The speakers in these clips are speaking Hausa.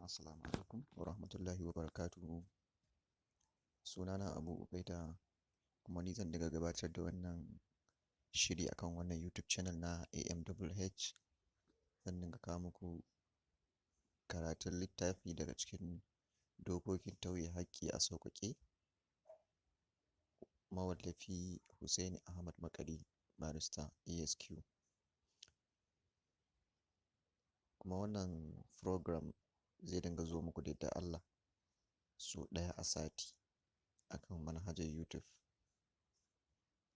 Assalamu alaikum wa rahmatullahi wa barakatuhu. Sunana Abu Ubaida kuma ni zan daga gabatar da wannan shiri akan wannan YouTube channel na AMWH. Zan dinga kawo muku karatun littafi daga cikin dokokin tauye haƙƙi a sauƙaƙe. Mawallafi Hussaini Ahmad Makari, barista ASQ. Kuma wannan program zai dinga zo muku da yardar Allah so ɗaya a sati akan manhajar YouTube.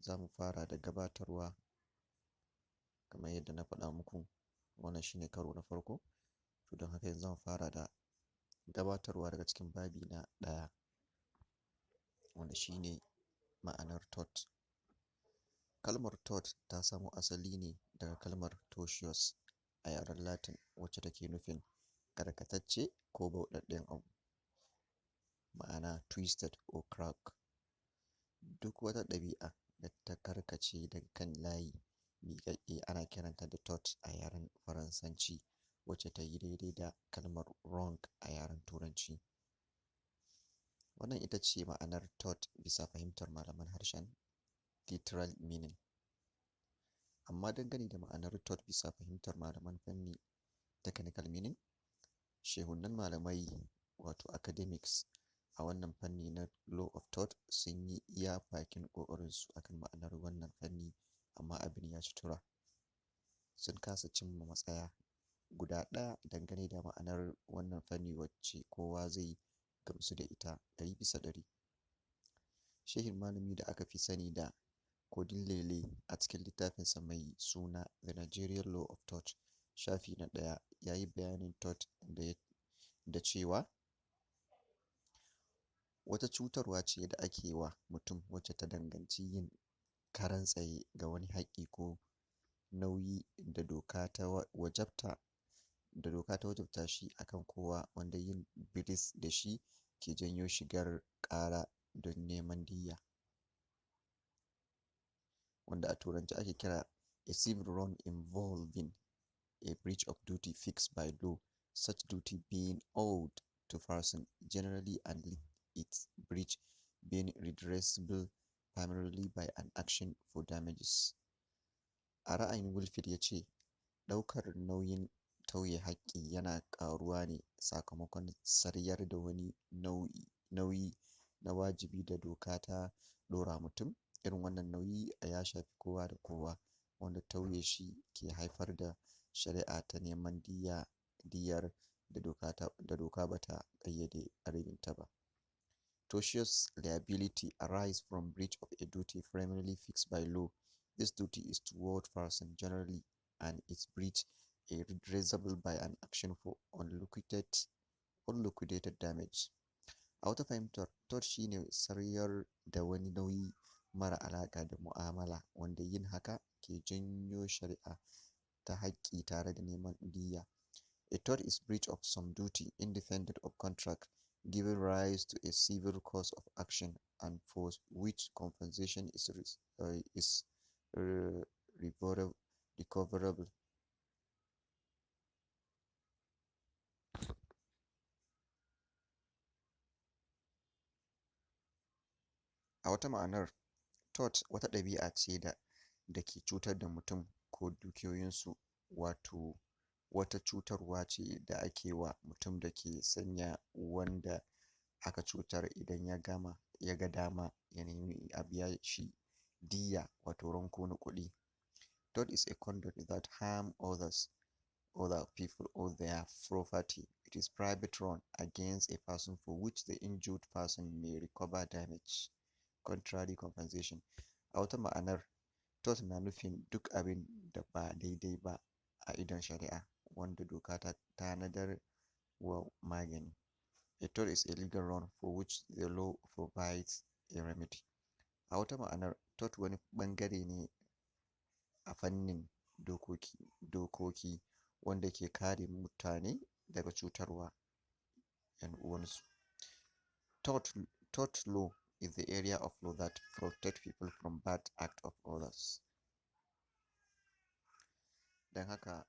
Za mu fara da gabatarwa kamar yadda na faɗa muku, wannan shine karo na farko, to don haka yanzu zan fara da gabatarwa daga cikin babi na ɗaya, wanda shine ma'anar tort. Kalmar tort ta samo asali ne daga kalmar tortious a yaren Latin, wacce take nufin karkatacce ko bauɗaɗɗen abu, ma'ana twisted or crack. Duk wata ɗabi'a da ta karkace daga kan layi miƙaƙƙe ana kiranta da tort a yaren Faransanci, wacce ta yi daidai da kalmar wrong a yaren Turanci. Wannan ita ce ma'anar tort bisa fahimtar malaman harshen literal meaning. Amma dangane da ma'anar tort bisa fahimtar malaman fanni technical meaning, shehunan malamai wato academics a wannan fanni na law of tort sun yi iya bakin ƙoƙarinsu akan ma'anar wannan fanni, amma abin ya ci tura. Sun kasa cimma matsaya guda ɗaya dangane da ma'anar wannan fanni wacce kowa zai gamsu da ita 100%. Shehin malami da aka fi sani da Kodin Lele a cikin littafinsa mai suna The Nigerian Law of Tort, shafi na 1, ya yi bayanin tort da cewa wata cutarwa ce da ake wa mutum wacce ta danganci yin karan tsaye ga wani haƙƙi ko nauyi da doka ta wajabta shi akan kowa, wanda yin biris da shi ke janyo shigar ƙara don neman diyya, wanda a turanci ake kira a civil wrong involving a breach of duty fixed by law, such duty being owed to person generally and its breach being redressable primarily by an action for damages. A ra'ayin Wilfred ya ce, ɗaukar nauyin tauye haƙƙi yana ƙaruwa ne sakamakon saryar da wani nauyi na wajibi da doka ta ɗora mutum. Irin wannan nauyi ya shafi kowa da kowa, wanda tauye shi ke haifar da shari'a ta neman diyyar da doka bata ƙayyade adadinta ba. Tortious liability arise from breach of a duty primarily fixed by law. This duty is toward person generally and its breach a redressable by an action for unliquidated damage. A wata fahimtar, tort shine saryar da wani nauyi mara alaƙa da mu'amala, wanda yin haka ke janyo shari'a ta haƙƙi tare da neman diyya. A tort is breach of some duty independent of contract, giving rise to a civil cause of action and for which compensation is recoverable. A wata ma'anar, tort wata ɗabi'a ce da ke cutar da mutum ko dukiyoyinsu, wato wata cutarwa ce da ake wa mutum da ke sanya wanda aka cutar idan ya ga dama ya nemi a biya shi diyya, wato ranko na kuɗi. Tort is a conduct that harm other people or their property. It is private wrong against a person for which the injured person may recover damage, contrary compensation. A wata ma'anar, tort na nufin duk abin da ba daidai ba a idon shari'a, wanda doka ta tanadar wa magani. A tort is a legal wrong for which the law provides a remedy. A wata ma'anar, tort wani ɓangare ne a fannin dokoki wanda ke kare mutane daga cutarwa 'yan uwansu. Tort law is the area of law that protects people from bad acts of others. Don haka